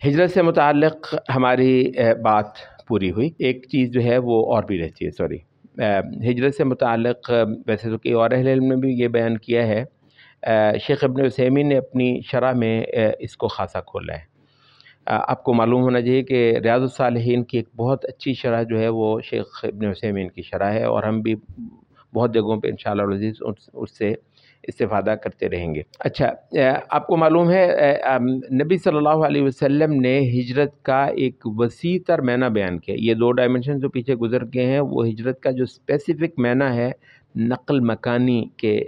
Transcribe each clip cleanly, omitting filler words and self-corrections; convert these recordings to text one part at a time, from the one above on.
ہجرت سے متعلق ہماری بات پوری ہوئی. ایک چیز جو ہے وہ اور بھی رہتی ہے، سوری. ہجرت سے متعلق ویسے تو کہ اور اہل علم نے بھی یہ بیان کیا ہے. شیخ ابن عثیمین نے اپنی شرح میں اس کو خاصا کھولا ہے. آپ کو معلوم ہونا چاہیے کہ ریاض الصالحین کی ایک بہت اچھی شرح جو ہے وہ شیخ ابن عثیمین کی شرح ہے، اور ہم بھی بہت جگہوں پہ انشاءاللہ العزیز اس سے استفادہ کرتے رہیں گے. اچھا، آپ کو معلوم ہے نبی صلی اللہ علیہ وسلم نے ہجرت کا ایک وسیع تر معنی بیان کیا. یہ دو ڈائمنشن جو پیچھے گزر گئے ہیں وہ ہجرت کا جو اسپیسیفک معنی ہے نقل مکانی کے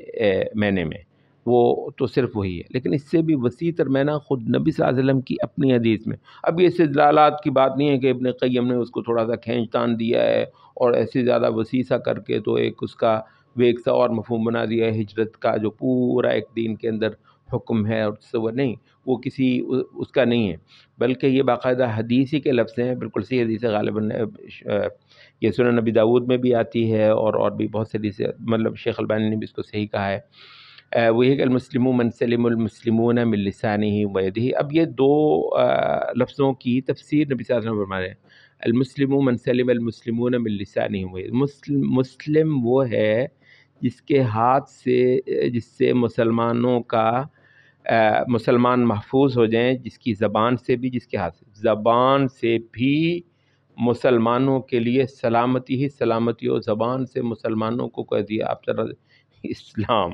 معنی میں، وہ تو صرف وہی ہے، لیکن اس سے بھی وسیع تر معنی خود نبی صلی اللہ علیہ وسلم کی اپنی حدیث میں. اب یہ استدلالات کی بات نہیں ہے کہ ابن قیم نے اس کو تھوڑا سا کھینچ تان دیا ہے اور ایسے زیادہ وسیع سا کر کے تو ایک اس کا ایک سا اور مفہوم بنا دیا ہے ہجرت کا، جو پورا ایک دین کے اندر حکم ہے اور تصور نہیں، وہ کسی اس کا نہیں ہے، بلکہ یہ باقاعدہ حدیث ہی کے لفظ ہیں. بالکل صحیح حدیث ہے، غالباً یہ سنن نبی داؤد میں بھی آتی ہے اور بھی بہت سی حدیث، مطلب شیخ البانی نے بھی اس کو صحیح کہا ہے. وہ یہ کہ المسلم من سلم المسلمون من لسانہ و یدہ. اب یہ دو لفظوں کی تفسیر نبی صلی اللہ علیہ وسلم فرما رہے ہیں. المسلم من سلم المسلمون من لسانہ و یدہ. مسلم وہ ہے جس کے ہاتھ سے، جس سے مسلمانوں کا مسلمان محفوظ ہو جائیں، جس کی زبان سے بھی، جس کے ہاتھ سے، زبان سے بھی مسلمانوں کے لیے سلامتی ہی سلامتی ہو. زبان سے مسلمانوں کو کہہ دیا آپ ذرا اسلام.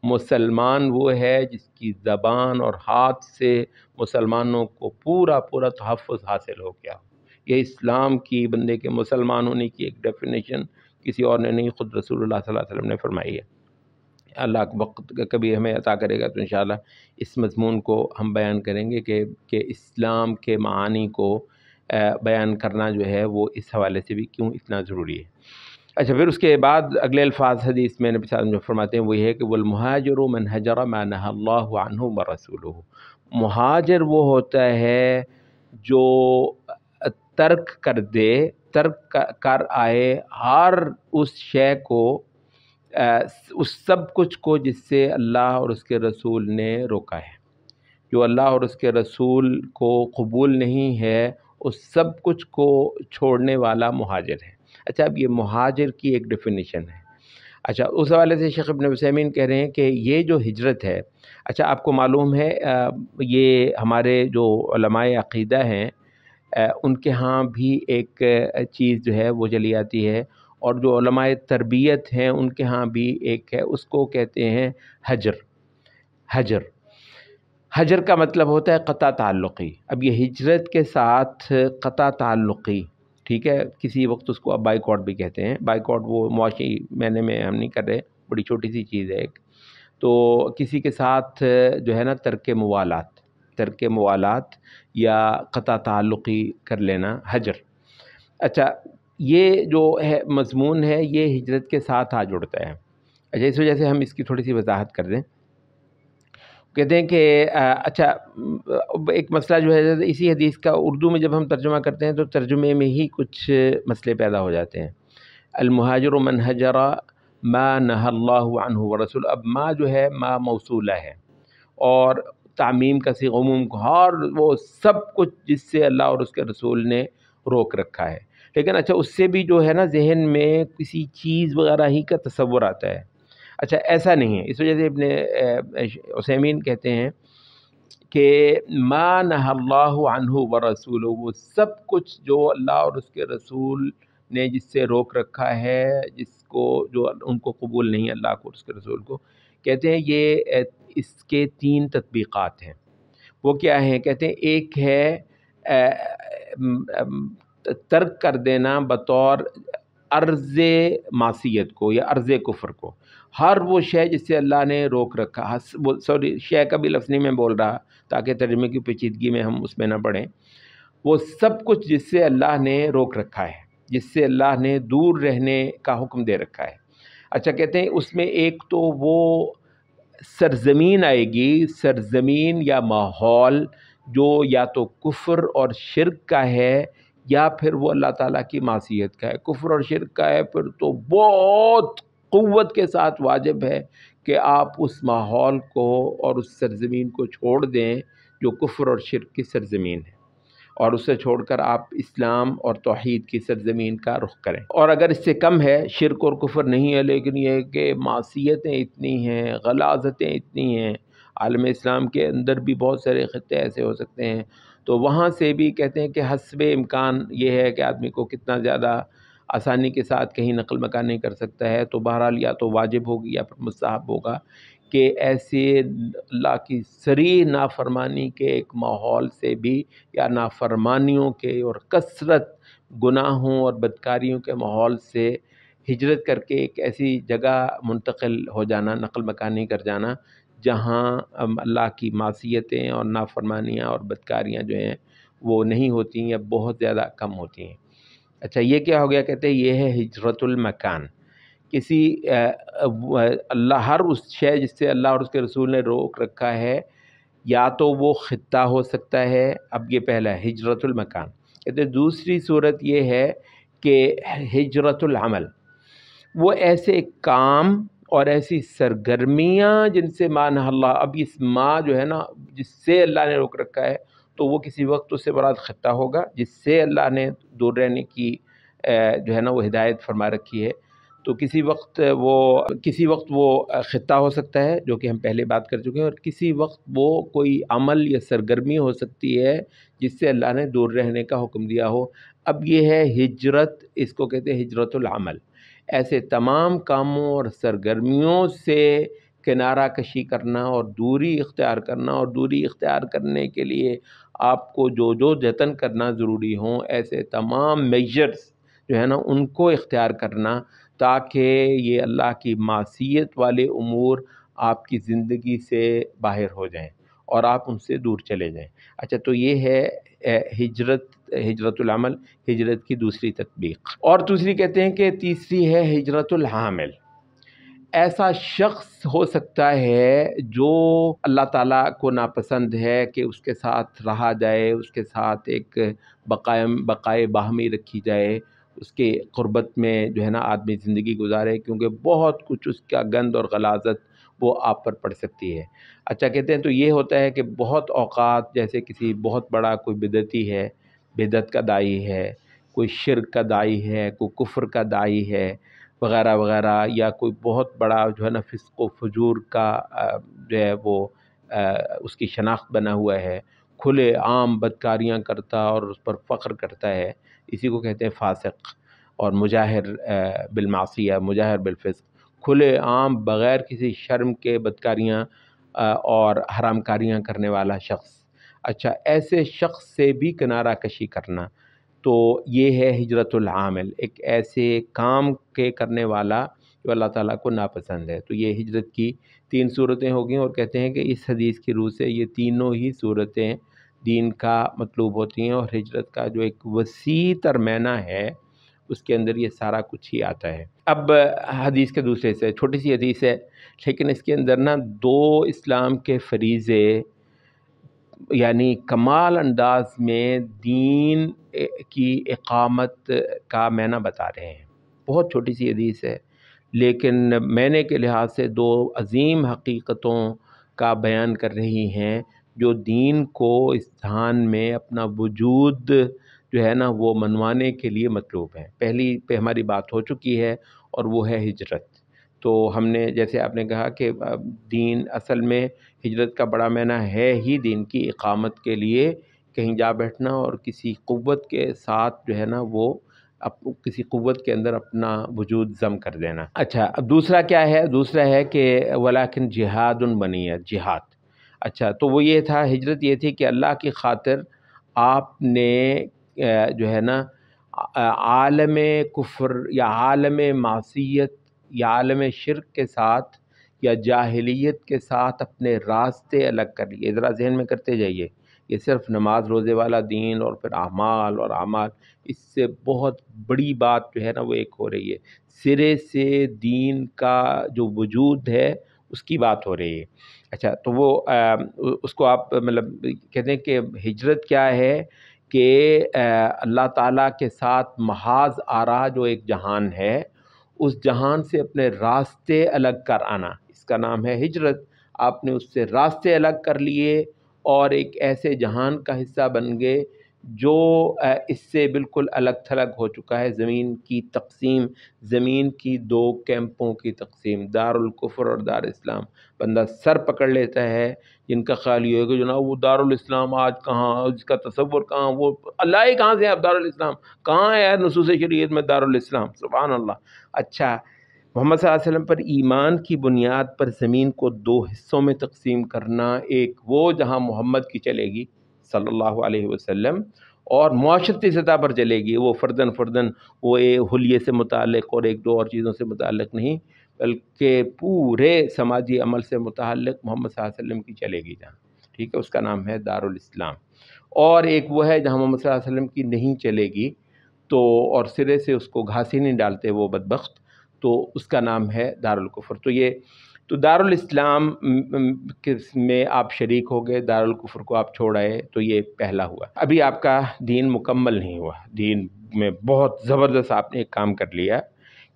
مسلمان وہ ہے جس کی زبان اور ہاتھ سے مسلمانوں کو پورا پورا تحفظ حاصل ہو گیا. یہ اسلام کی، بندے کے مسلمان ہونے کی ایک ڈیفینیشن کسی اور نے نہیں، خود رسول اللہ صلی اللہ علیہ وسلم نے فرمائی ہے. اللہ وقت کبھی ہمیں عطا کرے گا تو انشاءاللہ اس مضمون کو ہم بیان کریں گے کہ اسلام کے معانی کو بیان کرنا جو ہے وہ اس حوالے سے بھی کیوں اتنا ضروری ہے. اچھا، پھر اس کے بعد اگلے الفاظ حدیث میں نبی صلی اللہ علیہ وسلم جو فرماتے ہیں وہ یہ ہے کہ والمہاجر من ہجر ما نہى اللہ عنہ ورسولہ. مہاجر وہ ہوتا ہے جو ترک کر دے، ترک کر آئے ہر اس شے کو، اس سب کچھ کو جس سے اللہ اور اس کے رسول نے روکا ہے. جو اللہ اور اس کے رسول کو قبول نہیں ہے اس سب کچھ کو چھوڑنے والا مہاجر ہے. اچھا، اب یہ مہاجر کی ایک ڈیفینیشن ہے. اچھا، اس حوالے سے شیخ ابن عثیمین کہہ رہے ہیں کہ یہ جو ہجرت ہے، اچھا آپ کو معلوم ہے یہ ہمارے جو علماء عقیدہ ہیں ان کے ہاں بھی ایک چیز جو ہے وہ چلی آتی ہے، اور جو علماء تربیت ہیں ان کے ہاں بھی ایک ہے، اس کو کہتے ہیں حجر. حجر حجر کا مطلب ہوتا ہے قطع تعلقی. اب یہ ہجرت کے ساتھ قطع تعلقی، ٹھیک ہے، کسی وقت اس کو اب بائیکاٹ بھی کہتے ہیں. بائیکاٹ وہ معاشی معنی میں ہم نہیں کر رہے، بڑی چھوٹی سی چیز ہے ایک. تو کسی کے ساتھ جو ہے نا ترک موالات یا قطع تعلقی کر لینا، حجر. اچھا، یہ جو ہے مضمون ہے یہ ہجرت کے ساتھ آ جڑتا ہے. اچھا، اس وجہ سے ہم اس کی تھوڑی سی وضاحت کر دیں. کہتے ہیں کہ اچھا ایک مسئلہ جو ہے اسی حدیث کا اردو میں جب ہم ترجمہ کرتے ہیں تو ترجمے میں ہی کچھ مسئلے پیدا ہو جاتے ہیں. المہاجر من حجر ما نہى اللہ عنہ ورسول. اب ما جو ہے ما موصولہ ہے، اور تعمیم کا صیغہ عموم کو، ہر وہ سب کچھ جس سے اللہ اور اس کے رسول نے روک رکھا ہے. لیکن اچھا اس سے بھی جو ہے نا ذہن میں کسی چیز وغیرہ ہی کا تصور آتا ہے. اچھا ایسا نہیں ہے. اس وجہ سے ابن عثیمین کہتے ہیں کہ ما نہى اللہ عنہ ورسولہ، وہ سب کچھ جو اللہ اور اس کے رسول نے جس سے روک رکھا ہے، جس کو جو ان کو قبول نہیں اللہ کو اور اس کے رسول کو، کہتے ہیں یہ اس کے 3 تطبیقات ہیں. وہ کیا ہیں؟ کہتے ہیں ایک ہے ترک کر دینا بطور عرض معصیت کو یا عرض کفر کو. ہر وہ شے جس سے اللہ نے روک رکھا، سوری شے کا بھی لفظ نہیں میں بول رہا تاکہ ترجمے کی پیچیدگی میں ہم اس میں نہ پڑیں. وہ سب کچھ جس سے اللہ نے روک رکھا ہے، جس سے اللہ نے دور رہنے کا حکم دے رکھا ہے. اچھا کہتے ہیں اس میں ایک تو وہ سرزمین آئے گی، سرزمین یا ماحول جو یا تو کفر اور شرک کا ہے یا پھر وہ اللہ تعالیٰ کی معصیت کا ہے. کفر اور شرک کا ہے پھر تو بہت قوت کے ساتھ واجب ہے کہ آپ اس ماحول کو اور اس سرزمین کو چھوڑ دیں جو کفر اور شرک کی سرزمین ہے. اور اسے چھوڑ کر آپ اسلام اور توحید کی سرزمین کا رخ کریں۔ اور اگر اس سے کم ہے، شرک اور کفر نہیں ہے، لیکن یہ ہے کہ معصیتیں اتنی ہیں، غلاظتیں اتنی ہیں، عالم اسلام کے اندر بھی بہت سارے خطے ایسے ہو سکتے ہیں، تو وہاں سے بھی کہتے ہیں کہ حسب امکان یہ ہے کہ آدمی کو کتنا زیادہ آسانی کے ساتھ کہیں نقل مکان نہیں کر سکتا ہے، تو بہرحال یا تو واجب ہوگی یا پھر مستحب ہوگا کہ ایسے اللہ کی صریح نافرمانی کے ایک ماحول سے بھی، یا نافرمانیوں کے اور کثرت گناہوں اور بدکاریوں کے ماحول سے ہجرت کر کے ایک ایسی جگہ منتقل ہو جانا، نقل مکانی کر جانا، جہاں اللہ کی معصیتیں اور نافرمانیاں اور بدکاریاں جو ہیں وہ نہیں ہوتی یا بہت زیادہ کم ہوتی ہیں۔ اچھا، یہ کیا ہو گیا؟ کہتے ہیں یہ ہے ہجرت المکان۔ کسی اللہ ہر اس شے جس سے اللہ اور اس کے رسول نے روک رکھا ہے، یا تو وہ خطہ ہو سکتا ہے، اب یہ پہلا ہے ہجرت المکان۔ کہتے ہیں دوسری صورت یہ ہے کہ ہجرت العمل، وہ ایسے کام اور ایسی سرگرمیاں جن سے مانع اللہ، اب اس ماں جو ہے نا جس سے اللہ نے روک رکھا ہے، تو وہ کسی وقت اس سے مراد خطہ ہوگا جس سے اللہ نے دور رہنے کی جو ہے نا وہ ہدایت فرما رکھی ہے، تو کسی وقت وہ خطہ ہو سکتا ہے جو کہ ہم پہلے بات کر چکے ہیں، اور کسی وقت وہ کوئی عمل یا سرگرمی ہو سکتی ہے جس سے اللہ نے دور رہنے کا حکم دیا ہو۔ اب یہ ہے ہجرت، اس کو کہتے ہیں ہجرت العمل۔ ایسے تمام کاموں اور سرگرمیوں سے کنارہ کشی کرنا اور دوری اختیار کرنا، اور دوری اختیار کرنے کے لیے آپ کو جو جتن کرنا ضروری ہوں، ایسے تمام میجرز جو ہے نا ان کو اختیار کرنا، تاکہ یہ اللہ کی معصیت والے امور آپ کی زندگی سے باہر ہو جائیں اور آپ ان سے دور چلے جائیں۔ اچھا، تو یہ ہے ہجرت العمل، ہجرت کی دوسری تطبیق۔ اور دوسری کہتے ہیں کہ تیسری ہے ہجرت الحامل۔ ایسا شخص ہو سکتا ہے جو اللہ تعالیٰ کو ناپسند ہے کہ اس کے ساتھ رہا جائے، اس کے ساتھ ایک بقائے باہمی رکھی جائے، اس کے قربت میں جو ہے نا آدمی زندگی گزارے، کیونکہ بہت کچھ اس کا گند اور غلاظت وہ آپ پر پڑ سکتی ہے۔ اچھا، کہتے ہیں تو یہ ہوتا ہے کہ بہت اوقات جیسے کسی بہت بڑا کوئی بدعتی ہے، بدعت کا داعی ہے، کوئی شرک کا داعی ہے، کوئی کفر کا داعی ہے وغیرہ وغیرہ، یا کوئی بہت بڑا جو ہے نا فسق و فجور کا جو ہے وہ اس کی شناخت بنا ہوا ہے، کھلے عام بدکاریاں کرتا اور اس پر فخر کرتا ہے، اسی کو کہتے ہیں فاسق اور مجاہر بالمعصیہ، مجاہر بالفسق، کھلے عام بغیر کسی شرم کے بدکاریاں اور حرام کاریاں کرنے والا شخص۔ اچھا، ایسے شخص سے بھی کنارہ کشی کرنا، تو یہ ہے ہجرت العامل، ایک ایسے کام کے کرنے والا جو اللہ تعالیٰ کو ناپسند ہے۔ تو یہ ہجرت کی 3 صورتیں ہو گئیں، اور کہتے ہیں کہ اس حدیث کی روح سے یہ تینوں ہی صورتیں دین کا مطلوب ہوتی ہیں، اور ہجرت کا جو ایک وسیع تر معنی ہے اس کے اندر یہ سارا کچھ ہی آتا ہے۔ اب حدیث کے دوسرے سے چھوٹی سی حدیث ہے، لیکن اس کے اندر نا 2 اسلام کے فریضے یعنی کمال انداز میں دین کی اقامت کا معنی بتا رہے ہیں۔ بہت چھوٹی سی حدیث ہے، لیکن معنی کے لحاظ سے 2 عظیم حقیقتوں کا بیان کر رہی ہیں جو دین کو اس جہان میں اپنا وجود جو ہے نا وہ منوانے کے لیے مطلوب ہے۔ پہلی پہ ہماری بات ہو چکی ہے، اور وہ ہے ہجرت۔ تو ہم نے جیسے آپ نے کہا کہ دین اصل میں ہجرت کا بڑا معنی ہے ہی دین کی اقامت کے لیے کہیں جا بیٹھنا، اور کسی قوت کے ساتھ جو ہے نا وہ کسی قوت کے اندر اپنا وجود ضم کر دینا۔ اچھا، اب دوسرا کیا ہے؟ دوسرا ہے کہ ولیکن جہاد بنیت، جہاد۔ اچھا، تو وہ یہ تھا، ہجرت یہ تھی کہ اللہ کی خاطر آپ نے جو ہے نا عالم کفر یا عالم معصیت یا عالم شرک کے ساتھ یا جاہلیت کے ساتھ اپنے راستے الگ کر لیے۔ ذرا ذہن میں کرتے جائیے، یہ صرف نماز روزے والا دین اور پھر اعمال اور اعمال، اس سے بہت بڑی بات جو ہے نا وہ ایک ہو رہی ہے، سرے سے دین کا جو وجود ہے اس کی بات ہو رہی ہے۔ اچھا، تو وہ اس کو آپ مطلب کہتے ہیں کہ ہجرت کیا ہے کہ اللہ تعالیٰ کے ساتھ محاذ آ رہا جو ایک جہان ہے، اس جہان سے اپنے راستے الگ کر آنا، اس کا نام ہے ہجرت۔ آپ نے اس سے راستے الگ کر لیے اور ایک ایسے جہان کا حصہ بن گئے جو اس سے بالکل الگ تھلگ ہو چکا ہے، زمین کی تقسیم، زمین کی دو کیمپوں کی تقسیم، دار الکفر اور دار اسلام۔ بندہ سر پکڑ لیتا ہے، جن کا خیال یہ ہے کہ جناب وہ دارالاسلام آج کہاں، اس کا تصور کہاں، وہ اللہ ہی کہاں سے ہے، اب دارالاسلام کہاں ہے نصوص شریعت میں دارالاسلام؟ سبحان اللہ۔ اچھا، محمد صلی اللہ علیہ وسلم پر ایمان کی بنیاد پر زمین کو دو حصوں میں تقسیم کرنا، ایک وہ جہاں محمد کی چلے گی صلی اللہ علیہ وسلم، اور معاشرتی سطح پر چلے گی، وہ فردن فردن وہ حلیے سے متعلق اور ایک دو اور چیزوں سے متعلق نہیں، بلکہ پورے سماجی عمل سے متعلق محمد صلی اللہ علیہ وسلم کی چلے گی جہاں، ٹھیک ہے، اس کا نام ہے دارالاسلام۔ اور ایک وہ ہے جہاں محمد صلی اللہ علیہ وسلم کی نہیں چلے گی تو، اور سرے سے اس کو گھاس ہی نہیں ڈالتے وہ بدبخت، تو اس کا نام ہے دارالکفر۔ تو دارالاسلام میں آپ شریک ہو گئے، دارالکفر کو آپ چھوڑ آئے، تو یہ پہلا ہوا۔ ابھی آپ کا دین مکمل نہیں ہوا، دین میں بہت زبردست آپ نے ایک کام کر لیا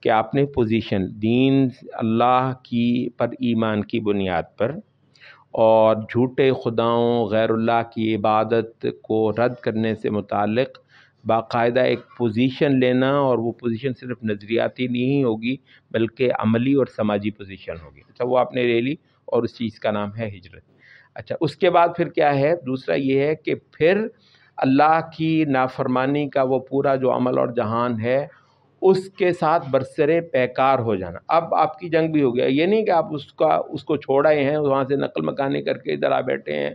کہ آپ نے پوزیشن دین اللہ کی پر ایمان کی بنیاد پر اور جھوٹے خداؤں غیر اللہ کی عبادت کو رد کرنے سے متعلق باقاعدہ ایک پوزیشن لینا، اور وہ پوزیشن صرف نظریاتی نہیں ہوگی بلکہ عملی اور سماجی پوزیشن ہوگی۔ اچھا، وہ آپ نے لے لی، اور اس چیز کا نام ہے ہجرت۔ اچھا، اس کے بعد پھر کیا ہے؟ دوسرا یہ ہے کہ پھر اللہ کی نافرمانی کا وہ پورا جو عمل اور جہان ہے، اس کے ساتھ برسرے پیکار ہو جانا۔ اب آپ کی جنگ بھی ہو گیا، یہ نہیں کہ آپ اس کو چھوڑ آئے ہیں، وہاں سے نقل مکانی کر کے ادھر آ بیٹھے ہیں،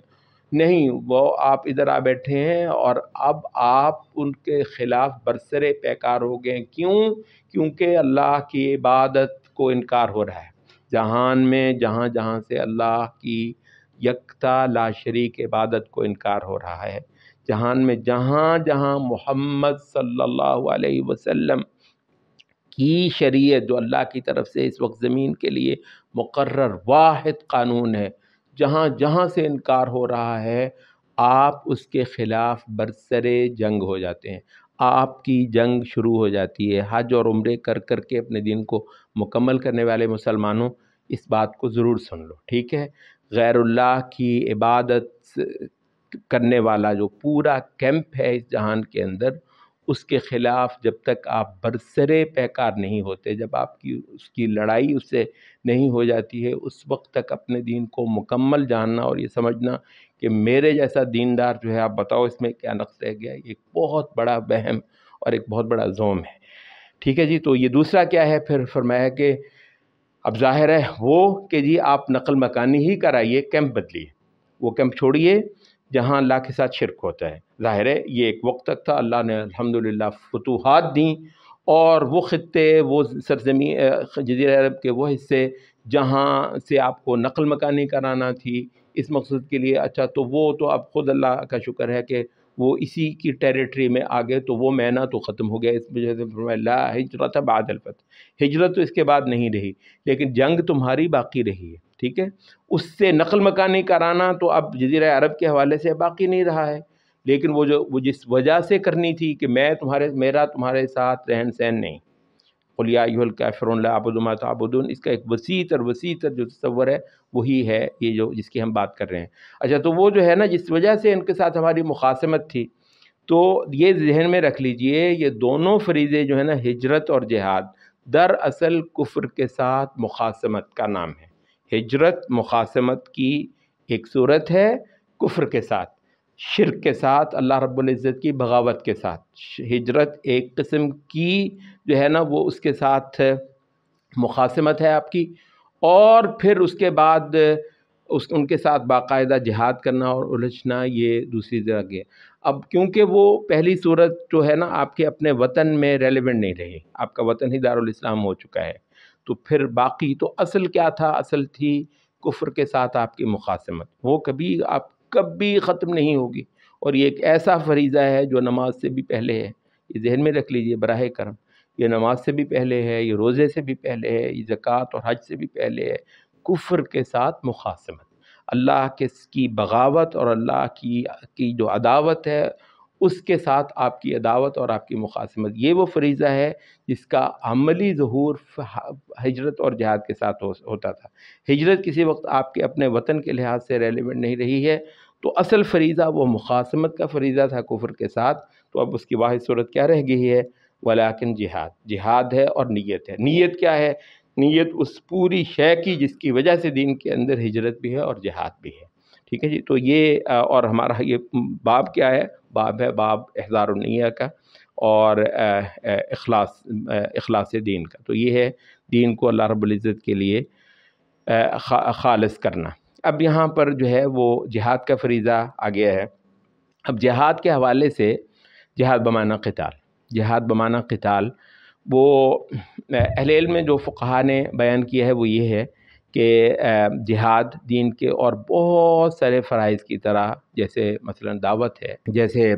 نہیں، وہ آپ ادھر آ بیٹھے ہیں اور اب آپ ان کے خلاف برسرے پیکار ہو گئے۔ کیوں؟ کیونکہ اللہ کی عبادت کو انکار ہو رہا ہے جہان میں، جہاں جہاں سے اللہ کی یکتا لا شریک عبادت کو انکار ہو رہا ہے، جہان میں جہاں جہاں محمد صلی اللہ علیہ وسلم کی شریعت جو اللہ کی طرف سے اس وقت زمین کے لیے مقرر واحد قانون ہے، جہاں جہاں سے انکار ہو رہا ہے، آپ اس کے خلاف برسرے جنگ ہو جاتے ہیں، آپ کی جنگ شروع ہو جاتی ہے۔ حج اور عمرے کر کر کے اپنے دین کو مکمل کرنے والے مسلمانوں، اس بات کو ضرور سن لو، ٹھیک ہے؟ غیر اللہ کی عبادت کرنے والا جو پورا کیمپ ہے اس جہان کے اندر، اس کے خلاف جب تک آپ برسرے پیکار نہیں ہوتے، جب آپ کی اس کی لڑائی اس سے نہیں ہو جاتی ہے، اس وقت تک اپنے دین کو مکمل جاننا اور یہ سمجھنا کہ میرے جیسا دیندار جو ہے، آپ بتاؤ اس میں کیا نقص رہ گیا، یہ ایک بہت بڑا وہم اور ایک بہت بڑا زوم ہے، ٹھیک ہے جی؟ تو یہ دوسرا کیا ہے؟ پھر فرمایا کہ اب ظاہر ہے وہ کہ جی آپ نقل مکانی ہی کرائیے، کیمپ بدلیے، وہ کیمپ چھوڑیے جہاں اللہ کے ساتھ شرک ہوتا ہے۔ ظاہر ہے یہ ایک وقت تک تھا، اللہ نے الحمدللہ فتوحات دیں، اور وہ خطے، وہ سرزمین جزیرہ عرب کے وہ حصے جہاں سے آپ کو نقل مکانی کرانا تھی اس مقصد کے لیے، اچھا تو وہ تو اب خود اللہ کا شکر ہے کہ وہ اسی کی ٹیریٹری میں آ گئے، تو وہ مینا تو ختم ہو گیا۔ اس وجہ سے فرمایا لا ہجرت بعد الفتح، ہجرت تو اس کے بعد نہیں رہی، لیکن جنگ تمہاری باقی رہی ہے، ٹھیک ہے؟ اس سے نقل مکانی کرانا تو اب جزیرہ عرب کے حوالے سے باقی نہیں رہا ہے، لیکن وہ جس وجہ سے کرنی تھی کہ میرا تمہارے ساتھ رہن سہن نہیں، قل یا ایھا الکافرون لا اعبد ما تعبدون، اس کا ایک وسیع تر جو تصور ہے وہی ہے یہ جو جس کی ہم بات کر رہے ہیں۔ اچھا، تو وہ جو ہے نا جس وجہ سے ان کے ساتھ ہماری مخاصمت تھی، تو یہ ذہن میں رکھ لیجئے، یہ دونوں فریضے جو ہے نا، ہجرت اور جہاد، دراصل کفر کے ساتھ مخاصمت کا نام ہے۔ ہجرت مخاصمت کی ایک صورت ہے کفر کے ساتھ، شرک کے ساتھ، اللہ رب العزت کی بغاوت کے ساتھ۔ ہجرت ایک قسم کی جو ہے نا وہ اس کے ساتھ مخاصمت ہے آپ کی، اور پھر اس کے بعد ان کے ساتھ باقاعدہ جہاد کرنا اور الجھنا، یہ دوسری جگہ ہے۔ اب کیونکہ وہ پہلی صورت جو ہے نا آپ کے اپنے وطن میں ریلیونٹ نہیں رہی، آپ کا وطن ہی دارالاسلام ہو چکا ہے، تو پھر باقی تو اصل کیا تھا؟ اصل تھی کفر کے ساتھ آپ کی مخاصمت، وہ کبھی ختم نہیں ہوگی، اور یہ ایک ایسا فریضہ ہے جو نماز سے بھی پہلے ہے، یہ ذہن میں رکھ لیجئے براہ کرم، یہ نماز سے بھی پہلے ہے، یہ روزے سے بھی پہلے ہے، یہ زکوٰۃ اور حج سے بھی پہلے ہے، کفر کے ساتھ مخاصمت، اللہ کی بغاوت اور اللہ کی جو عداوت ہے اس کے ساتھ آپ کی عداوت اور آپ کی مخاصمت، یہ وہ فریضہ ہے جس کا عملی ظہور ہجرت اور جہاد کے ساتھ ہوتا تھا۔ ہجرت کسی وقت آپ کے اپنے وطن کے لحاظ سے ریلیونٹ نہیں رہی ہے، تو اصل فریضہ وہ مخاصمت کا فریضہ تھا کفر کے ساتھ، تو اب اس کی واحد صورت کیا رہ گئی ہے؟ ولیکن جہاد ہے اور نیت ہے۔ نیت کیا ہے؟ نیت اس پوری شے کی جس کی وجہ سے دین کے اندر ہجرت بھی ہے اور جہاد بھی ہے۔ ٹھیک ہے جی، تو یہ اور ہمارا یہ باب کیا ہے؟ باب ہے باب احضار النیہ کا اور اخلاص دین کا۔ تو یہ ہے دین کو اللہ رب العزت کے لیے خالص کرنا۔ اب یہاں پر جو ہے وہ جہاد کا فریضہ آ گیا ہے۔ اب جہاد کے حوالے سے جہاد بمعنی قتال، جہاد بمعنی قتال، وہ اہل علم میں جو فقہا نے بیان کیا ہے وہ یہ ہے کہ جہاد دین کے اور بہت سارے فرائض کی طرح، جیسے مثلا دعوت ہے، جیسے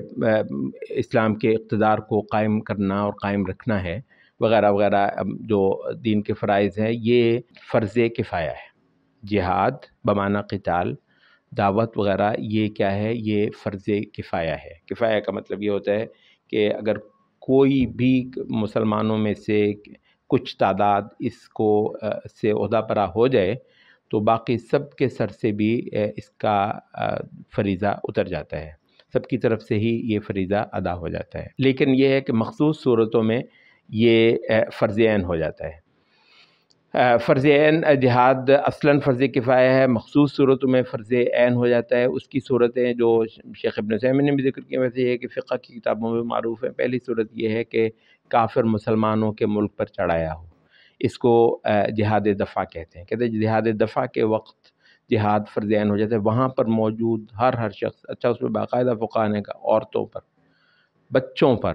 اسلام کے اقتدار کو قائم کرنا اور قائم رکھنا ہے، وغیرہ وغیرہ، جو دین کے فرائض ہیں، یہ فرض کفایہ ہے۔ جہاد بمعنی قتال، دعوت وغیرہ، یہ کیا ہے؟ یہ فرض کفایہ ہے۔ کفایہ کا مطلب یہ ہوتا ہے کہ اگر کوئی بھی مسلمانوں میں سے کچھ تعداد اس کو سے عہدہ پرا ہو جائے تو باقی سب کے سر سے بھی اس کا فریضہ اتر جاتا ہے، سب کی طرف سے ہی یہ فریضہ ادا ہو جاتا ہے۔ لیکن یہ ہے کہ مخصوص صورتوں میں یہ فرض عین ہو جاتا ہے۔ فرض عین جہاد اصلاً فرض کفایہ ہے، مخصوص صورتوں میں فرض عین ہو جاتا ہے۔ اس کی صورتیں جو شیخ ابن عثیمین نے بھی ذکر کی، ویسے یہ ہے کہ فقہ کی کتابوں میں معروف ہے۔ پہلی صورت یہ ہے کہ کافر مسلمانوں کے ملک پر چڑھایا ہو، اس کو جہاد دفع کہتے ہیں۔ کہتے ہیں جہاد دفع کے وقت جہاد فرض عین ہو جاتا ہے، وہاں پر موجود ہر شخص، اچھا اس میں باقاعدہ فقہا نے کہا عورتوں پر، بچوں پر،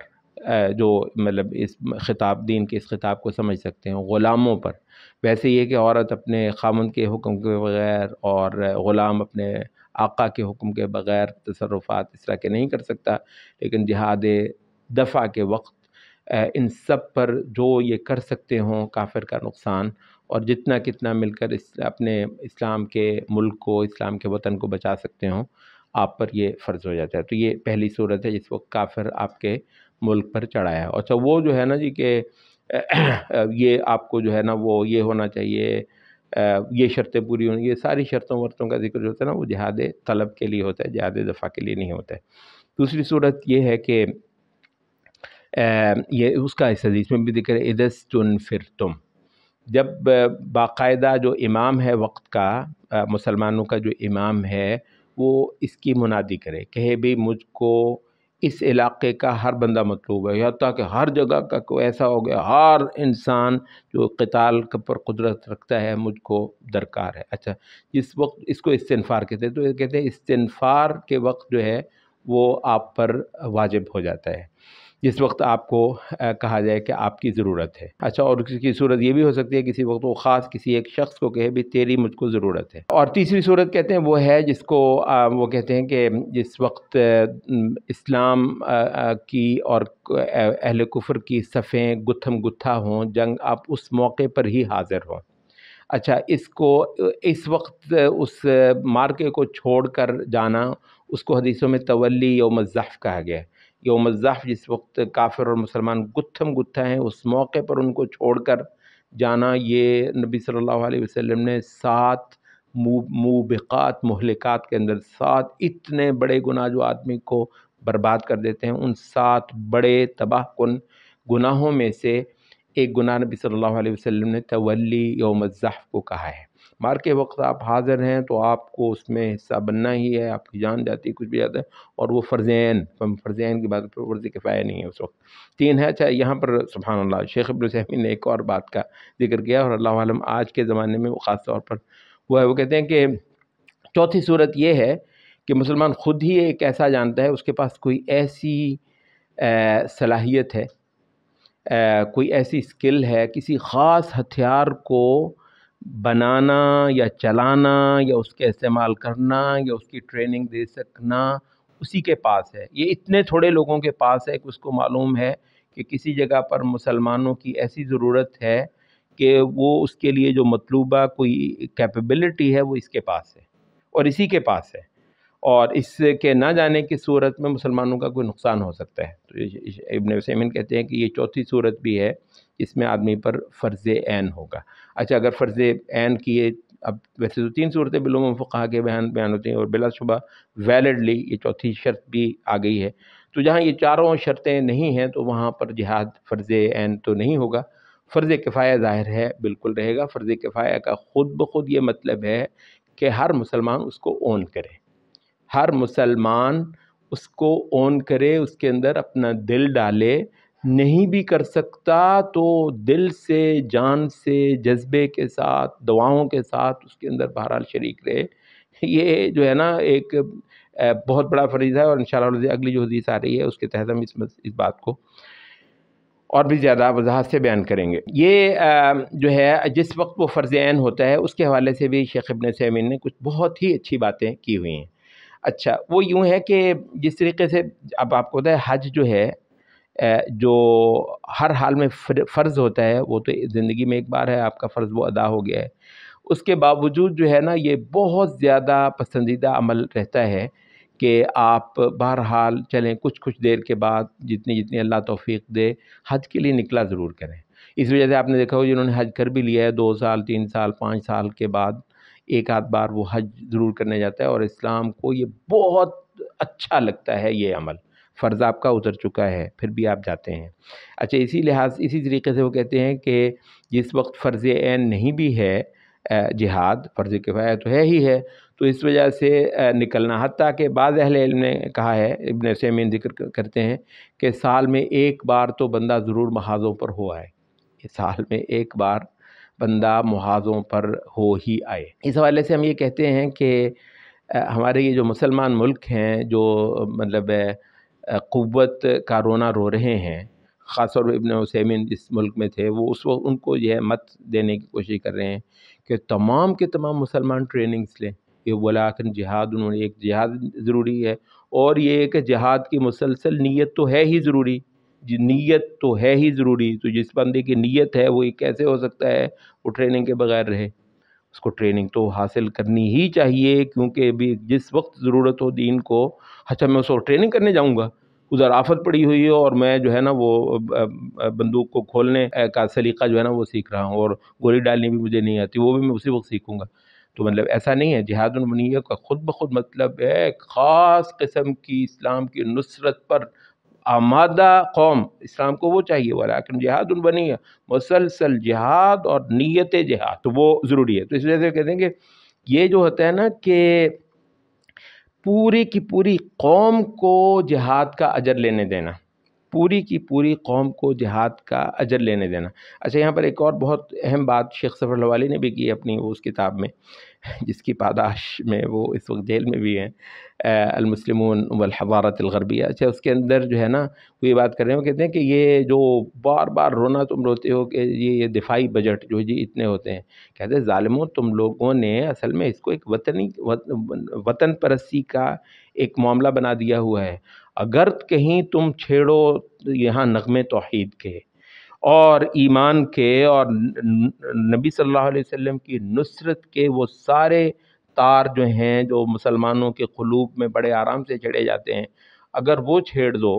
جو مطلب اس خطاب دین کے اس خطاب کو سمجھ سکتے ہیں، غلاموں پر۔ ویسے یہ کہ عورت اپنے خامند کے حکم کے بغیر اور غلام اپنے آقا کے حکم کے بغیر تصرفات اس طرح کے نہیں کر سکتا، لیکن جہاد دفع کے وقت ان سب پر جو یہ کر سکتے ہوں کافر کا نقصان، اور جتنا کتنا مل کر اپنے اسلام کے ملک کو، اسلام کے وطن کو بچا سکتے ہوں، آپ پر یہ فرض ہو جاتا ہے۔ تو یہ پہلی صورت ہے جس وقت کافر آپ کے ملک پر چڑھایا ہے۔ اچھا وہ جو ہے نا جی کہ یہ آپ کو جو ہے نا وہ یہ ہونا چاہیے، یہ شرطیں پوری ہونی، یہ ساری شرطوں ورطوں کا ذکر جو ہوتا ہے نا وہ جہاد طلب کے لیے ہوتا ہے، جہاد دفع کے لیے نہیں ہوتا ہے۔ دوسری صورت یہ ہے کہ یہ اس کا اس حدیث میں بھی ذکر ہے، اذا استنفرتم، جب باقاعدہ جو امام ہے وقت کا، مسلمانوں کا جو امام ہے، وہ اس کی منادی کرے، کہے بھی مجھ کو اس علاقے کا ہر بندہ مطلوب ہے، حتیٰ کہ ہر جگہ کا کوئی ایسا ہو گیا، ہر انسان جو قتال پر قدرت رکھتا ہے مجھ کو درکار ہے۔ اچھا، جس وقت اس کو استنفار کہتے ہیں، تو یہ کہتے ہیں استنفار کے وقت جو ہے وہ آپ پر واجب ہو جاتا ہے، جس وقت آپ کو کہا جائے کہ آپ کی ضرورت ہے۔ اچھا، اور کسی کی صورت یہ بھی ہو سکتی ہے کسی وقت وہ خاص کسی ایک شخص کو کہے بھی تیری مجھ کو ضرورت ہے۔ اور تیسری صورت کہتے ہیں وہ ہے جس کو وہ کہتے ہیں کہ جس وقت اسلام کی اور اہل کفر کی صفیں گتھم گتھا ہوں، جنگ، آپ اس موقع پر ہی حاضر ہوں۔ اچھا، اس کو اس وقت اس مارکے کو چھوڑ کر جانا، اس کو حدیثوں میں تولی یوم الزحف کہا گیا ہے۔ یوم الزحف جس وقت کافر اور مسلمان گتھم گتھا ہیں، اس موقع پر ان کو چھوڑ کر جانا، یہ نبی صلی اللہ علیہ وسلم نے 7 موبقات، مہلکات کے اندر 7 اتنے بڑے گناہ جو آدمی کو برباد کر دیتے ہیں، ان 7 بڑے تباہ کن گناہوں میں سے ایک گناہ نبی صلی اللہ علیہ وسلم نے تولی یوم الزحف کو کہا ہے۔ مار کے وقت آپ حاضر ہیں تو آپ کو اس میں حصہ بننا ہی ہے، آپ کی جان جاتی ہے، کچھ بھی جاتا ہے، اور وہ فرض عین کی بات پر فرض کفایہ نہیں ہے اس وقت۔ 3 ہے۔ اچھا، یہاں پر سبحان اللہ شیخ ابن عثیمین نے ایک اور بات کا ذکر کیا، اور اللہ عالم آج کے زمانے میں وہ خاص طور پر وہ ہے، وہ کہتے ہیں کہ چوتھی صورت یہ ہے کہ مسلمان خود ہی ایک ایسا جانتا ہے، اس کے پاس کوئی ایسی صلاحیت ہے، کوئی ایسی اسکل ہے، کسی خاص ہتھیار کو بنانا یا چلانا یا اس کے استعمال کرنا یا اس کی ٹریننگ دے سکنا اسی کے پاس ہے۔ یہ اتنے تھوڑے لوگوں کے پاس ہے کہ اس کو معلوم ہے کہ کسی جگہ پر مسلمانوں کی ایسی ضرورت ہے کہ وہ اس کے لیے جو مطلوبہ کوئی کیپیبلٹی ہے وہ اس کے پاس ہے اور اسی کے پاس ہے، اور اس کے نہ جانے کی صورت میں مسلمانوں کا کوئی نقصان ہو سکتا ہے۔ تو ابن عثیمین کہتے ہیں کہ یہ چوتھی صورت بھی ہے، اس میں آدمی پر فرض عین ہوگا۔ اچھا، اگر فرض عین کی یہ اب ویسے تو 3 صورتیں بالعموم فقہا کے بیان ہوتے ہیں اور بلا شبہ ویلڈلی یہ چوتھی شرط بھی آ گئی ہے. تو جہاں یہ چاروں شرطیں نہیں ہیں تو وہاں پر جہاد فرض عین تو نہیں ہوگا، فرض کفایہ ظاہر ہے بالکل رہے گا. فرض کفایہ کا خود بخود یہ مطلب ہے کہ ہر مسلمان اس کو اون کرے، ہر مسلمان اس کو اون کرے، اس کے اندر اپنا دل ڈالے. نہیں بھی کر سکتا تو دل سے، جان سے، جذبے کے ساتھ، دعاؤں کے ساتھ اس کے اندر بہرحال شریک رہے. یہ جو ہے نا ایک بہت بڑا فریضہ ہے، اور انشاءاللہ اگلی جو حدیث آ رہی ہے اس کے تحت ہم اس بات کو اور بھی زیادہ وضاحت سے بیان کریں گے. یہ جو ہے جس وقت وہ فرض عین ہوتا ہے اس کے حوالے سے بھی شیخ ابن عثیمین نے کچھ بہت ہی اچھی باتیں کی ہوئی ہیں. اچھا، وہ یوں ہے کہ جس طریقے سے اب آپ کو پتہ ہے حج جو ہے جو ہر حال میں فرض ہوتا ہے، وہ تو زندگی میں ایک بار ہے، آپ کا فرض وہ ادا ہو گیا ہے. اس کے باوجود جو ہے نا یہ بہت زیادہ پسندیدہ عمل رہتا ہے کہ آپ بہرحال چلیں کچھ دیر کے بعد جتنی اللہ توفیق دے حج کے لیے نکلا ضرور کریں. اس وجہ سے آپ نے دیکھا ہو جنہوں نے حج کر بھی لیا ہے 2 سال 3 سال 5 سال کے بعد ایک آدھ بار وہ حج ضرور کرنے جاتا ہے، اور اسلام کو یہ بہت اچھا لگتا ہے یہ عمل. فرض آپ کا اتر چکا ہے پھر بھی آپ جاتے ہیں. اچھا، اسی طریقے سے وہ کہتے ہیں کہ جس وقت فرض عین نہیں بھی ہے جہاد، فرض کفایہ تو ہے ہی ہے، تو اس وجہ سے نکلنا. حتیٰ کہ بعض اہل علم نے کہا ہے، ابن عثیمین ذکر کرتے ہیں کہ سال میں ایک بار تو بندہ ضرور محاذوں پر ہو آئے، یہ سال میں ایک بار بندہ محاذوں پر ہو ہی آئے. اس حوالے سے ہم یہ کہتے ہیں کہ ہمارے یہ جو مسلمان ملک ہیں جو مطلب قوت کا رونا رو رہے ہیں، خاص طور پہ ابن عثیمین جس ملک میں تھے وہ اس وقت ان کو یہ مت دینے کی کوشش کر رہے ہیں کہ تمام کے تمام مسلمان ٹریننگز لیں. یہ ولیکن جہاد، انہوں نے ایک جہاد ضروری ہے، اور یہ کہ جہاد کی مسلسل نیت تو ہے ہی ضروری، نیت تو ہے ہی ضروری. تو جس بندے کی نیت ہے وہ کیسے ہو سکتا ہے وہ ٹریننگ کے بغیر رہے؟ اس کو ٹریننگ تو حاصل کرنی ہی چاہیے، کیونکہ بھی جس وقت ضرورت ہو دین کو. اچھا، میں اس وقت ٹریننگ کرنے جاؤں گا، ادھر آفت پڑی ہوئی ہے اور میں جو ہے نا وہ بندوق کو کھولنے کا سلیقہ جو ہے نا وہ سیکھ رہا ہوں، اور گولی ڈالنی بھی مجھے نہیں آتی، وہ بھی میں اسی وقت سیکھوں گا. تو مطلب ایسا نہیں ہے. جہاد النیہ کا خود بخود مطلب ہے ایک خاص قسم کی اسلام کی نصرت پر آمادہ قوم. اسلام کو وہ چاہیے ولیکن جہاد النیہ، مسلسل جہاد اور نیت جہاد، تو وہ ضروری ہے. تو اس وجہ سے کہتے ہیں کہ یہ جو ہوتا ہے نا کہ پوری کی پوری قوم کو جہاد کا اجر لینے دینا، پوری کی پوری قوم کو جہاد کا اجر لینے دینا. اچھا، یہاں پر ایک اور بہت اہم بات شیخ صفر الحوالی نے بھی کی اپنی اس کتاب میں، جس کی پاداش میں وہ اس وقت جیل میں بھی ہیں، المسلمون والحضارت الغربیہ. اچھا، اس کے اندر جو ہے نا وہ یہ بات کر رہے ہیں، وہ کہتے ہیں کہ یہ جو بار بار رونا تم روتے ہو کہ یہ دفاعی بجٹ جو جی اتنے ہوتے ہیں، کہتے ہیں ظالموں تم لوگوں نے اصل میں اس کو ایک وطن پرستی کا ایک معاملہ بنا دیا ہوا ہے. اگر کہیں تم چھیڑو یہاں نغمے توحید کے اور ایمان کے اور نبی صلی اللہ علیہ وسلم کی نصرت کے وہ سارے تار جو ہیں جو مسلمانوں کے قلوب میں بڑے آرام سے چڑھے جاتے ہیں، اگر وہ چھیڑ دو.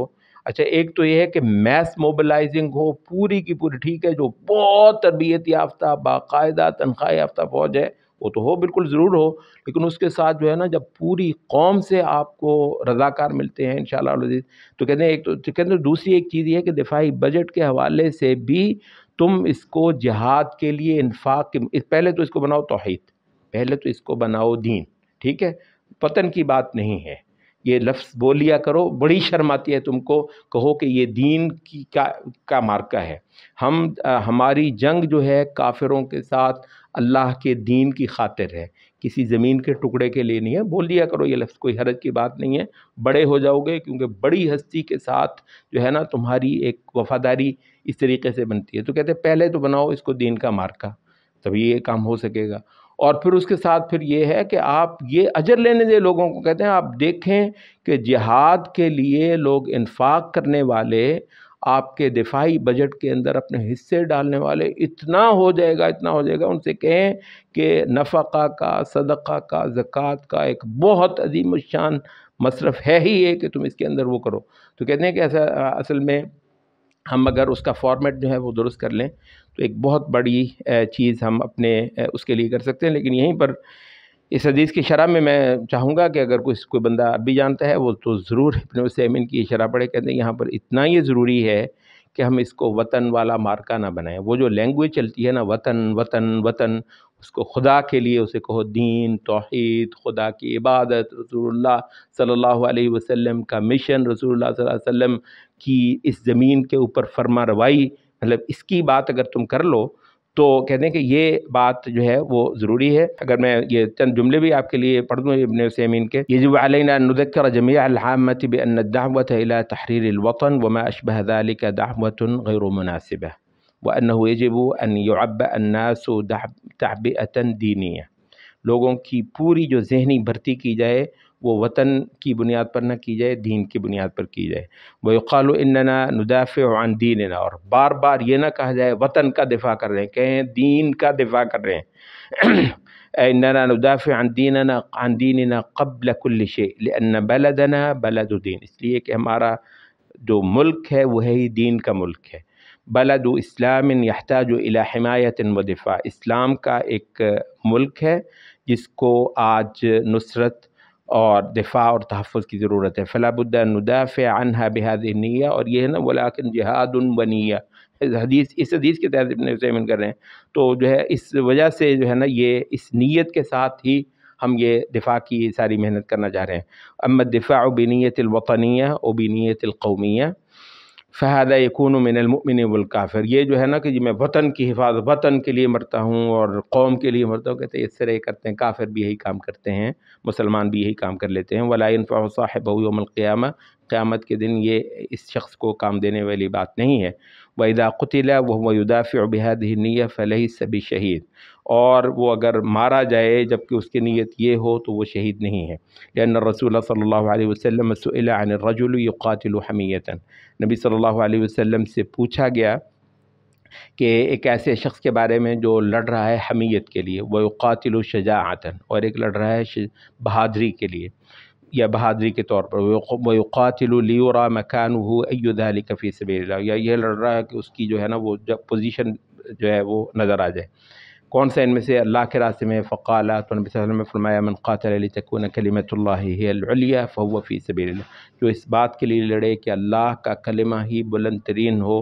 اچھا، ایک تو یہ ہے کہ میس موبلائزنگ ہو پوری کی پوری، ٹھیک ہے، جو بہت تربیت یافتہ باقاعدہ تنخواہ یافتہ فوج ہے وہ تو ہو، بالکل ضرور ہو، لیکن اس کے ساتھ جو ہے نا جب پوری قوم سے آپ کو رضاکار ملتے ہیں انشاءاللہ العزیز، تو کہتے ہیں کہتے ہیں دوسری ایک چیز یہ ہے کہ دفاعی بجٹ کے حوالے سے بھی تم اس کو جہاد کے لیے انفاق کے پہلے تو اس کو بناؤ توحید، پہلے تو اس کو بناؤ دین. ٹھیک ہے، پتن کی بات نہیں ہے. یہ لفظ بول لیا کرو، بڑی شرم آتی ہے تم کو کہو کہ یہ دین کی کا مارکہ ہے. ہماری جنگ جو ہے کافروں کے ساتھ اللہ کے دین کی خاطر ہے، کسی زمین کے ٹکڑے کے لیے نہیں ہے. بول دیا کرو یہ لفظ، کوئی حرج کی بات نہیں ہے. بڑے ہو جاؤ گے، کیونکہ بڑی ہستی کے ساتھ جو ہے نا تمہاری ایک وفاداری اس طریقے سے بنتی ہے. تو کہتے ہیں پہلے تو بناؤ اس کو دین کا مارکہ، تبھی یہ کام ہو سکے گا. اور پھر اس کے ساتھ پھر یہ ہے کہ آپ یہ اجر لینے دیں لوگوں کو. کہتے ہیں آپ دیکھیں کہ جہاد کے لیے لوگ انفاق کرنے والے، آپ کے دفاعی بجٹ کے اندر اپنے حصے ڈالنے والے اتنا ہو جائے گا، اتنا ہو جائے گا. ان سے کہیں کہ نفقہ کا، صدقہ کا، زکوٰۃ کا ایک بہت عظیم الشان مصرف ہے ہی یہ کہ تم اس کے اندر وہ کرو. تو کہتے ہیں کہ ایسا اصل میں ہم اگر اس کا فارمیٹ جو ہے وہ درست کر لیں تو ایک بہت بڑی چیز ہم اپنے اس کے لیے کر سکتے ہیں۔ لیکن یہیں پر اس حدیث کی شرح میں چاہوں گا کہ اگر کوئی بندہ عربی جانتا ہے وہ تو ضرور ابن عثیمین کی شرح پڑھے۔ کہتے ہیں یہاں پر اتنا یہ ضروری ہے کہ ہم اس کو وطن والا مارکہ نہ بنائیں۔ وہ جو لینگویج چلتی ہے نا، وطن وطن وطن، اس کو خدا کے لیے اسے کہو، دین، توحید، خدا کی عبادت، رسول اللہ صلی اللہ علیہ وسلم کا مشن، رسول اللہ صلی اللہ علیہ وسلم کی اس زمین کے اوپر فرما روائی، مطلب اس کی بات اگر تم کر لو تو کہتے ہیں کہ یہ بات جو ہے وہ ضروری ہے۔ اگر میں یہ چند جملے بھی آپ کے لیے پڑھ دوں ابن عثیمین کے، یجب علینا ان نذکر جمیع العامة بان الدعوة الى تحریر الوطن وما اشبه ذلك دعوة غیر مناسبة وانه يجب ان يعبأ الناس تعبئة دینیہ۔ لوگوں کی پوری جو ذہنی بھرتی کی جائے وہ وطن کی بنیاد پر نہ کی جائے، دین کی بنیاد پر کی جائے۔ وَيُقَالُ إِنَّنَا نُدَافِعُ عَنْ دِينِنَا، اور بار بار یہ نہ کہا جائے وطن کا دفاع کر رہے ہیں، کہیں دین کا دفاع کر رہے ہیں۔ إِنَّنَا نُدَافِعُ عَنْ دِينِنَا قَبْلَ كُلِّ شَيْءٍ لِأَنَّ بَلَدَنَا بَلَدُ دِين، اس لیے کہ ہمارا جو ملک ہے وہ ہے ہی دین کا ملک ہے۔ بلد اسلام یحتاج الی حمایت و دفاع، اسلام کا ایک ملک ہے جس کو آج نصرت اور دفاع اور تحفظ کی ضرورت ہے۔ فلا بد ان ندافع عنها بهذه النیہ، اور یہ ہے نا ولکن جہاد و نیہ، اس حدیث کے تحت ابن عثیمین کر رہے ہیں۔ تو جو ہے اس وجہ سے جو ہے نا یہ اس نیت کے ساتھ ہی ہم یہ دفاع کی ساری محنت کرنا چاہ رہے ہیں۔ اما الدفاع بنیت الوطنیہ و بنیت القومیہ فہذا یکون من المؤمن والکافر، یہ جو ہے نا کہ میں وطن کی حفاظت، وطن کے لیے مرتا ہوں اور قوم کے لیے مرتا ہوں، کہتے ہیں اس طرح کرتے ہیں کافر بھی یہی کام کرتے ہیں، مسلمان بھی یہی کام کر لیتے ہیں۔ ولا ينفع صاحبہ یوم القیامہ، قیامت کے دن یہ اس شخص کو کام دینے والی بات نہیں ہے۔ وَإِذَا قُتِلَ وَهُوَ يُدَافِعُ بِهَذِهِ النِّيَّةِ فَلَيْسَ بِشَهِيدٍ، اور وہ اگر مارا جائے جبکہ اس کی نیت یہ ہو تو وہ شہید نہیں ہے۔ لأن الرسول صلی اللہ علیہ وسلم سئل عن الرجل يقاتل حمیۃ، نبی صلی اللہ علیہ وسلم سے پوچھا گیا کہ ایک ایسے شخص کے بارے میں جو لڑ رہا ہے حمیت کے لیے، وَيُقَاتِلُ شَجَاعَةً، اور ایک لڑ رہا ہے بہادری کے لیے یا بہادری کے طور پر، وَيُقَاتِلُ لِيُرَى مَكَانُهُ أَيُّ ذَلِكَ فِي سَبِيلِ اللَّهِ، یا یہ لڑ رہا ہے کہ اس کی جو ہے نا وہ پوزیشن جو ہے وہ نظر آ جائے، کون سا ان میں سے اللہ کے راستے میں۔ فقال، تو نبی صلی اللہ علیہ وسلم نے فرمایا من قاتل لتکون کلمۃ اللہ ہی العلیٰ فهو فی سبیل اللہ، جو اس بات کے لیے لڑے کہ اللہ کا کلمہ ہی بلند ترین ہو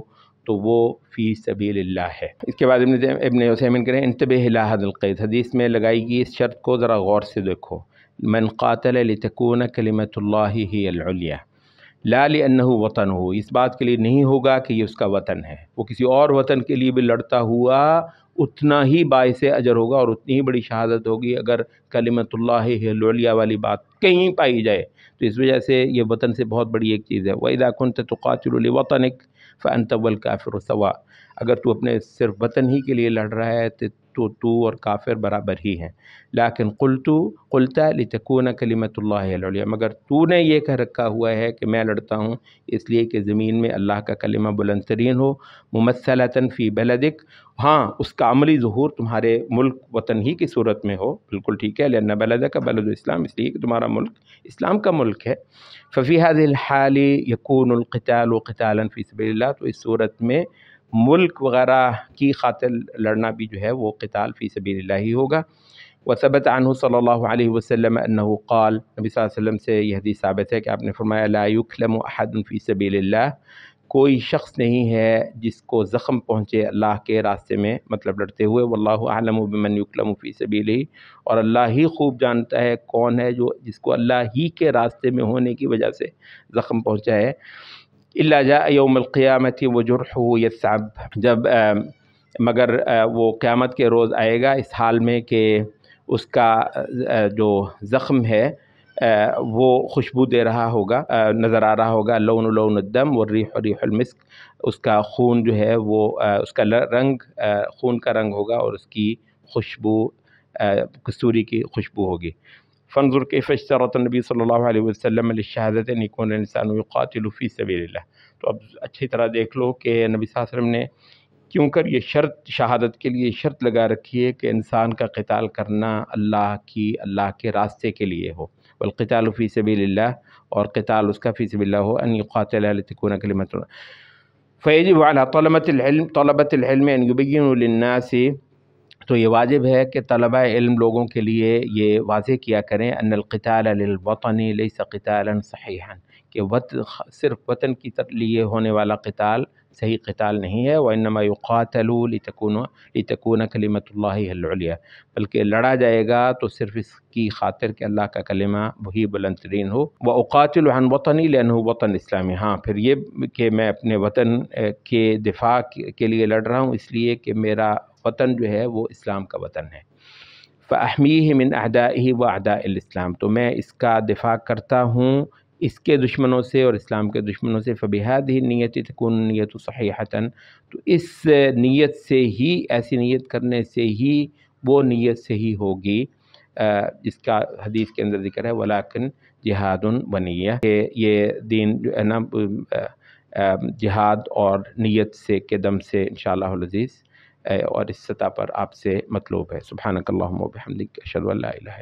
تو وہ فی سبیل اللہ ہے۔ اس کے بعد ابن عثیمین کریں انتبہ الی ھذا القید، حدیث میں لگائی گئی اس شرط کو ذرا غور سے دیکھو، من قاتل لتکون کلمۃ اللہ ہی العلیٰ لا لأنہ وطن ہو، اس بات کے لیے نہیں ہوگا کہ یہ اس کا وطن ہے، وہ کسی اور وطن کے لیے بھی لڑتا ہوا اتنا ہی باعث اجر ہوگا اور اتنی ہی بڑی شہادت ہوگی اگر کلمۃ اللہ العلیٰ والی بات کہیں پائی جائے، تو اس وجہ سے یہ وطن سے بہت بڑی ایک چیز ہے۔ وَإِذَا كُنْتَ تُقَاتِلُ لِوَطَنِكَ فَأَنْتَ وَالْكَافِرُ سَوَاءٌ، اگر تو اپنے صرف وطن ہی کے لیے لڑ رہا ہے تو اور کافر برابر ہی ہیں۔ لیکن قلت لتکون کلمۃ اللہ العلیٰ، مگر تو نے یہ کہہ رکھا ہوا ہے کہ میں لڑتا ہوں اس لیے کہ زمین میں اللہ کا کلمہ بلند ترین ہو، ممثلۃ فی بلدک، ہاں اس کا عملی ظہور تمہارے ملک وطن ہی کی صورت میں ہو، بالکل ٹھیک ہے، لأن بلدک بلد اسلام، اس لیے کہ تمہارا ملک اسلام کا ملک ہے۔ ففی هذه الحال یکون القتال قتالا فی سبیل اللہ، تو اس صورت میں ملک وغیرہ کی خاطر لڑنا بھی جو ہے وہ قتال فی سبیل اللہ ہی ہوگا۔ وثبت عنہ صلی اللہ علیہ وسلم انہ قال، نبی صلی اللہ علیہ وسلم سے یہ حدیث ثابت ہے کہ آپ نے فرمایا لا یکلم احد فی سبیل اللہ، کوئی شخص نہیں ہے جس کو زخم پہنچے اللہ کے راستے میں، مطلب لڑتے ہوئے، واللہ اعلم بمن یکلم فی سبیلہ، اور اللہ ہی خوب جانتا ہے کون ہے جس کو اللہ ہی کے راستے میں ہونے کی وجہ سے زخم پہنچا ہے۔ الا جاء یوم القیامۃ وجرحہ یثعب، جب مگر وہ قیامت کے روز آئے گا اس حال میں کہ اس کا جو زخم ہے وہ خوشبو دے رہا ہوگا، نظر آ رہا ہوگا، لون لون الدم والریح ریح المسک، اس کا خون جو ہے وہ اس کا رنگ خون کا رنگ ہوگا اور اس کی خوشبو کستوری کی خوشبو ہوگی۔ فانظر کیف اشترط النبی صلی اللہ علیہ وسلم للشہادۃ ان یکون الانسان یقاتل فی سبیل اللہ، تو اب اچھی طرح دیکھ لو کہ نبی صلی اللہ علیہ وسلم نے کیوں کر یہ شرط شہادت کے لیے شرط لگا رکھی ہے کہ انسان کا قتال کرنا اللہ کے راستے کے لیے ہو، والقتال فی سبیل اللہ، اور قتال اس کا فی سبیل اللہ ہو، ان یقاتل لتکون کلمۃ اللہ۔ فیجب علی طلبۃ العلم ان یبینوا للناس، تو یہ واجب ہے کہ طلبہ علم لوگوں کے لیے یہ واضح کیا کریں ان القتال للوطن لیس قتالا صحیحا، کہ صرف وطن کی لیے ہونے والا قتال صحیح قتال نہیں ہے، وانما یقاتل لتکون کلمۃ اللہ العلیٰ، بلکہ لڑا جائے گا تو صرف اس کی خاطر کہ اللہ کا کلمہ وہی بلند ترین ہو۔ واقاتل عن وطنی لانہ وطن اسلامی، ہاں پھر یہ کہ میں اپنے وطن کے دفاع کے لیے لڑ رہا ہوں اس لیے کہ میرا وطن جو ہے وہ اسلام کا وطن ہے۔ فاحمیہ من اعدائہ واعداء الاسلام، تو میں اس کا دفاع کرتا ہوں اس کے دشمنوں سے اور اسلام کے دشمنوں سے۔ فبہذہ النیۃ تکون النیۃ صحیحۃ، تو اس نیت سے ہی، ایسی نیت کرنے سے ہی وہ نیت صحیح ہوگی جس کا حدیث کے اندر ذکر ہے ولیکن جہاد و نیہ، کہ یہ دین جو ہے نا جہاد اور نیت سے کے دم سے انشاءاللہ العزیز اور اس سطح پر آپ سے مطلوب ہے۔ سبحانک اللہم و بحمدک، اشہد ان لا الہ الا